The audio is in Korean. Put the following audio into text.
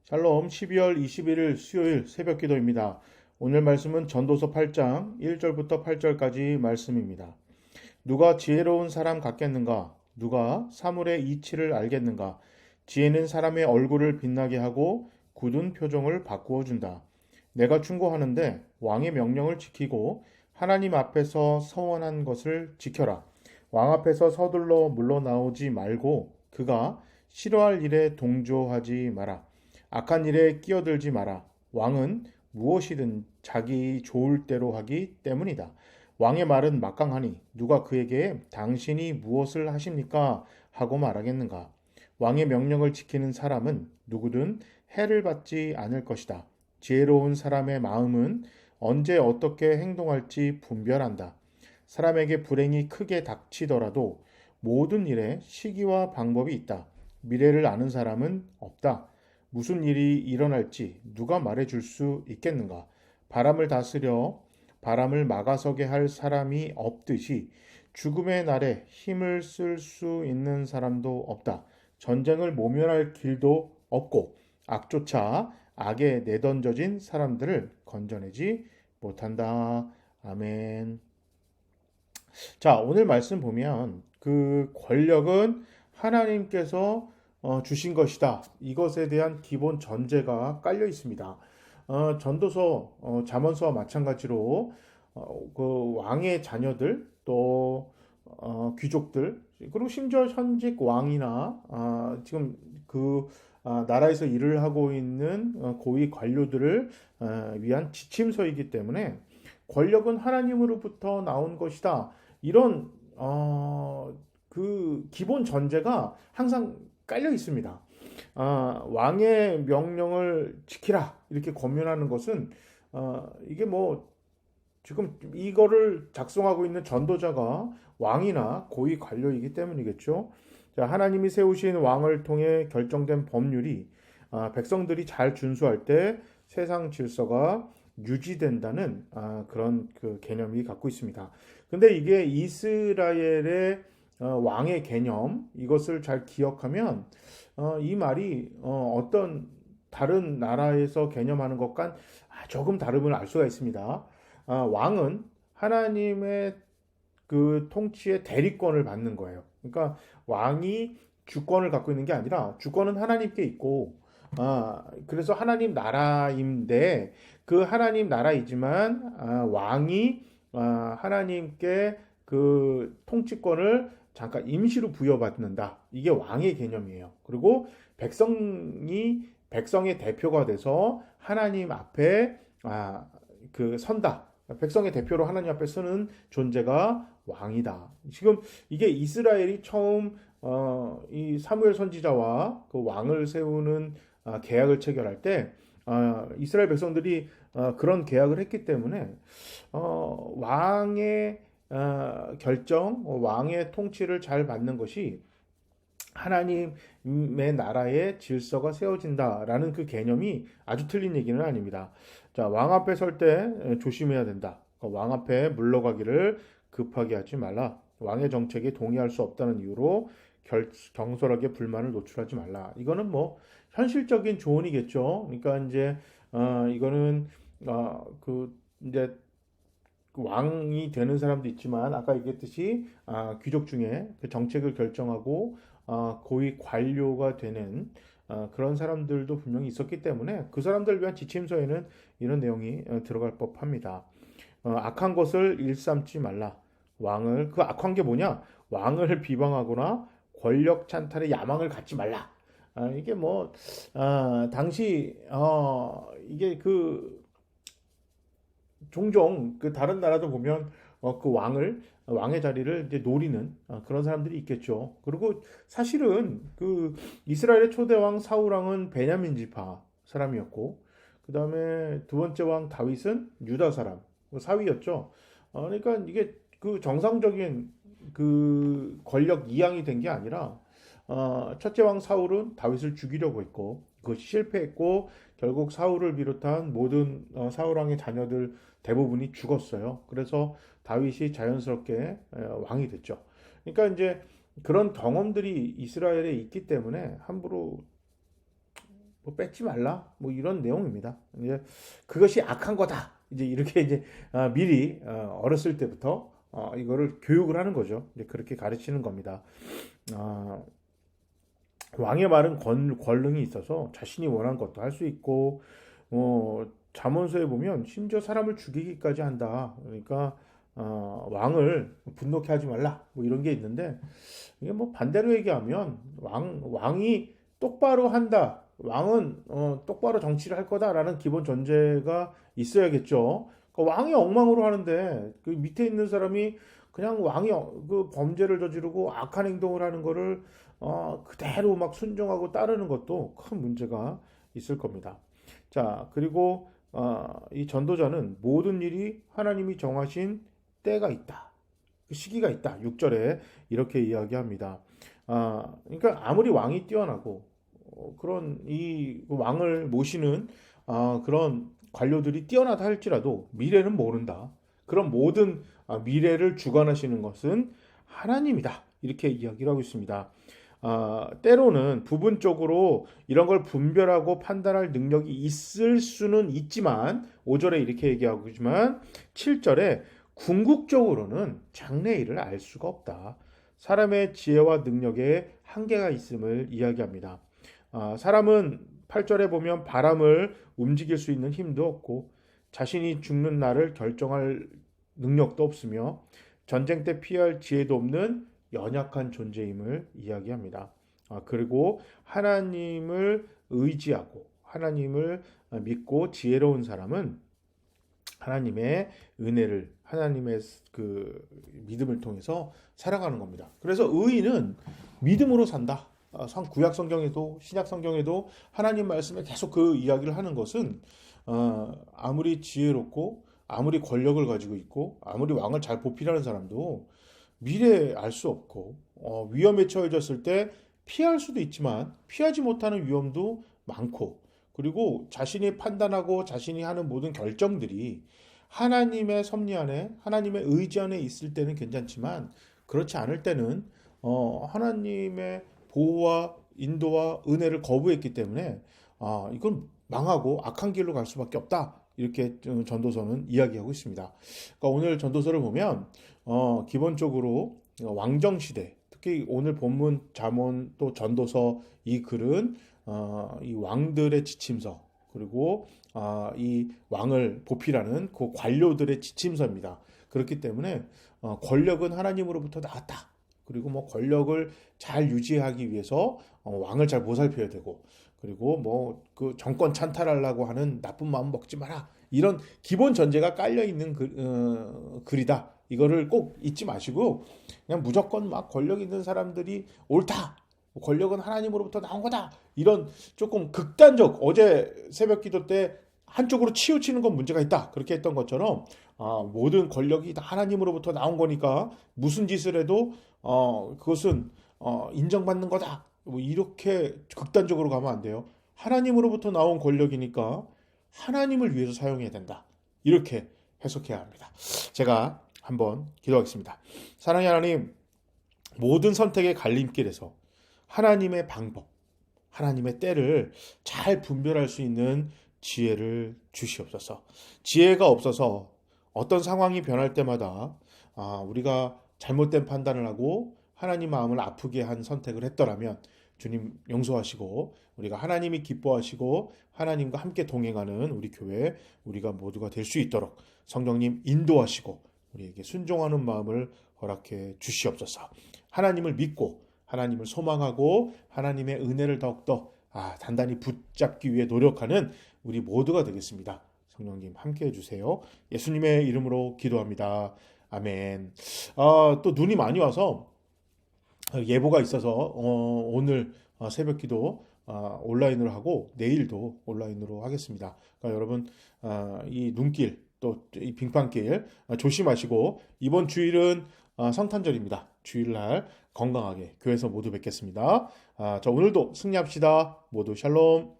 샬롬 12월 21일 수요일 새벽 기도입니다. 오늘 말씀은 전도서 8장 1절부터 8절까지 말씀입니다. 누가 지혜로운 사람 같겠는가? 누가 사물의 이치를 알겠는가? 지혜는 사람의 얼굴을 빛나게 하고 굳은 표정을 바꾸어 준다. 내가 충고하는데 왕의 명령을 지키고 하나님 앞에서 서원한 것을 지켜라. 왕 앞에서 서둘러 물러나오지 말고 그가 싫어할 일에 동조하지 마라. 악한 일에 끼어들지 마라. 왕은 무엇이든 자기 좋을 대로 하기 때문이다. 왕의 말은 막강하니 누가 그에게 당신이 무엇을 하십니까? 하고 말하겠는가? 왕의 명령을 지키는 사람은 누구든 해를 받지 않을 것이다. 지혜로운 사람의 마음은 언제 어떻게 행동할지 분별한다. 사람에게 불행이 크게 닥치더라도 모든 일에 시기와 방법이 있다. 미래를 아는 사람은 없다. 무슨 일이 일어날지 누가 말해줄 수 있겠는가? 바람을 다스려 바람을 막아서게 할 사람이 없듯이 죽음의 날에 힘을 쓸 수 있는 사람도 없다. 전쟁을 모면할 길도 없고 악조차 악에 내던져진 사람들을 건져내지 못한다. 아멘. 자, 오늘 말씀 보면 그 권력은 하나님께서 주신 것이다. 이것에 대한 기본 전제가 깔려 있습니다. 전도서, 잠언서와 마찬가지로 그 왕의 자녀들 또 귀족들 그리고 심지어 현직 왕이나 지금 그 나라에서 일을 하고 있는 고위 관료들을 위한 지침서이기 때문에 권력은 하나님으로부터 나온 것이다. 이런 그 기본 전제가 항상 깔려 있습니다. 왕의 명령을 지키라 이렇게 권면하는 것은 이게 뭐 지금 이거를 작성하고 있는 전도자가 왕이나 고위 관료이기 때문이겠죠. 자, 하나님이 세우신 왕을 통해 결정된 법률이 백성들이 잘 준수할 때 세상 질서가 유지된다는 그런 그 개념이 갖고 있습니다. 근데 이게 이스라엘의 왕의 개념 이것을 잘 기억하면 이 말이 어떤 다른 나라에서 개념하는 것과 조금 다름을 알 수가 있습니다. 왕은 하나님의 그 통치의 대리권을 받는 거예요. 그러니까 왕이 주권을 갖고 있는 게 아니라 주권은 하나님께 있고, 그래서 하나님 나라인데 그 하나님 나라이지만 왕이 하나님께 그 통치권을 잠깐 임시로 부여받는다. 이게 왕의 개념이에요. 그리고 백성의 대표가 돼서 하나님 앞에 그 선다. 백성의 대표로 하나님 앞에 서는 존재가 왕이다. 지금 이게 이스라엘이 처음 이 사무엘 선지자와 그 왕을 세우는 계약을 체결할 때 이스라엘 백성들이 그런 계약을 했기 때문에 왕의 결정, 왕의 통치를 잘 받는 것이 하나님의 나라의 질서가 세워진다라는 그 개념이 아주 틀린 얘기는 아닙니다. 자, 왕 앞에 설 때 조심해야 된다. 왕 앞에 물러가기를 급하게 하지 말라. 왕의 정책에 동의할 수 없다는 이유로 경솔하게 불만을 노출하지 말라. 이거는 뭐 현실적인 조언이겠죠. 그러니까 이제 이거는 그 이제 그 왕이 되는 사람도 있지만 아까 얘기했듯이 귀족 중에 그 정책을 결정하고 고위 관료가 되는 그런 사람들도 분명히 있었기 때문에 그 사람들을 위한 지침서에는 이런 내용이 들어갈 법합니다. 악한 것을 일삼지 말라. 왕을 그 악한 게 뭐냐? 왕을 비방하거나 권력 찬탈의 야망을 갖지 말라. 이게 뭐 당시 이게 그 종종 그 다른 나라도 보면 그 왕의 자리를 이제 노리는 그런 사람들이 있겠죠. 그리고 사실은 그 이스라엘의 초대 왕 사울 왕은 베냐민 지파 사람이었고 그 다음에 두 번째 왕 다윗은 유다 사람 사위였죠. 그러니까 이게 그 정상적인 그 권력 이양이 된 게 아니라 첫째 왕 사울은 다윗을 죽이려고 했고 그것이 실패했고 결국 사울을 비롯한 모든 사울 왕의 자녀들 대부분이 죽었어요. 그래서 다윗이 자연스럽게 왕이 됐죠. 그러니까 이제 그런 경험들이 이스라엘에 있기 때문에 함부로 뭐 뺏지 말라 뭐 이런 내용입니다. 이제 그것이 악한 거다. 이제 이렇게 이제 미리 어렸을 때부터 이거를 교육을 하는 거죠. 이제 그렇게 가르치는 겁니다. 아, 왕의 말은 권능이 있어서 자신이 원한 것도 할 수 있고, 잠언서에 보면 심지어 사람을 죽이기까지 한다. 그러니까 왕을 분노케 하지 말라. 뭐 이런 게 있는데 이게 뭐 반대로 얘기하면 왕이 똑바로 한다. 왕은 똑바로 정치를 할 거다라는 기본 전제가 있어야겠죠. 그러니까 왕이 엉망으로 하는데 그 밑에 있는 사람이 그냥 왕이 그 범죄를 저지르고 악한 행동을 하는 거를 그대로 막 순종하고 따르는 것도 큰 문제가 있을 겁니다. 자, 그리고 이 전도자는 모든 일이 하나님이 정하신 때가 있다. 그 시기가 있다. 6절에 이렇게 이야기합니다. 그러니까 아무리 왕이 뛰어나고 그런 이 왕을 모시는 그런 관료들이 뛰어나다 할지라도 미래는 모른다. 그런 모든 미래를 주관하시는 것은 하나님이다. 이렇게 이야기를 하고 있습니다. 때로는 부분적으로 이런 걸 분별하고 판단할 능력이 있을 수는 있지만 5절에 이렇게 얘기하고 있지만 7절에 궁극적으로는 장래일을 알 수가 없다. 사람의 지혜와 능력에 한계가 있음을 이야기합니다. 사람은 8절에 보면 바람을 움직일 수 있는 힘도 없고 자신이 죽는 날을 결정할 능력도 없으며 전쟁 때 피할 지혜도 없는 연약한 존재임을 이야기합니다. 그리고 하나님을 의지하고 하나님을 믿고 지혜로운 사람은 하나님의 은혜를 하나님의 그 믿음을 통해서 살아가는 겁니다. 그래서 의인은 믿음으로 산다. 구약 성경에도 신약 성경에도 하나님 말씀에 계속 그 이야기를 하는 것은 아무리 지혜롭고 아무리 권력을 가지고 있고 아무리 왕을 잘 보필하는 사람도 미래에 알 수 없고 위험에 처해졌을 때 피할 수도 있지만 피하지 못하는 위험도 많고 그리고 자신이 판단하고 자신이 하는 모든 결정들이 하나님의 섭리 안에 하나님의 의지 안에 있을 때는 괜찮지만 그렇지 않을 때는 하나님의 보호와 인도와 은혜를 거부했기 때문에 이건 망하고 악한 길로 갈 수밖에 없다. 이렇게 전도서는 이야기하고 있습니다. 그러니까 오늘 전도서를 보면 기본적으로 왕정 시대, 특히 오늘 본문 잠언 또 전도서 이 글은 이 왕들의 지침서 그리고 이 왕을 보필하는 그 관료들의 지침서입니다. 그렇기 때문에 권력은 하나님으로부터 나왔다. 그리고 뭐 권력을 잘 유지하기 위해서 왕을 잘 보살펴야 되고 그리고 뭐 그 정권 찬탈하려고 하는 나쁜 마음 먹지 마라. 이런 기본 전제가 깔려 있는 글이다. 이거를 꼭 잊지 마시고 그냥 무조건 막 권력 있는 사람들이 옳다. 권력은 하나님으로부터 나온 거다. 이런 조금 극단적 어제 새벽 기도 때 한쪽으로 치우치는 건 문제가 있다. 그렇게 했던 것처럼 모든 권력이 다 하나님으로부터 나온 거니까 무슨 짓을 해도 그것은 인정받는 거다. 뭐 이렇게 극단적으로 가면 안 돼요. 하나님으로부터 나온 권력이니까 하나님을 위해서 사용해야 된다. 이렇게 해석해야 합니다. 제가 한번 기도하겠습니다. 사랑의 하나님, 모든 선택의 갈림길에서 하나님의 방법, 하나님의 때를 잘 분별할 수 있는 지혜를 주시옵소서. 지혜가 없어서 어떤 상황이 변할 때마다 우리가 잘못된 판단을 하고 하나님 마음을 아프게 한 선택을 했더라면 주님 용서하시고 우리가 하나님이 기뻐하시고 하나님과 함께 동행하는 우리 교회 우리가 모두가 될 수 있도록 성령님 인도하시고 우리에게 순종하는 마음을 허락해 주시옵소서. 하나님을 믿고 하나님을 소망하고 하나님의 은혜를 더욱더 단단히 붙잡기 위해 노력하는 우리 모두가 되겠습니다. 성령님 함께 해주세요. 예수님의 이름으로 기도합니다. 아멘. 또 눈이 많이 와서 예보가 있어서 오늘 새벽 기도 온라인으로 하고 내일도 온라인으로 하겠습니다. 그러니까 여러분 이 눈길 또 이 빙판길 조심하시고 이번 주일은 성탄절입니다. 주일날 건강하게 교회에서 모두 뵙겠습니다. 자, 오늘도 승리합시다. 모두 샬롬.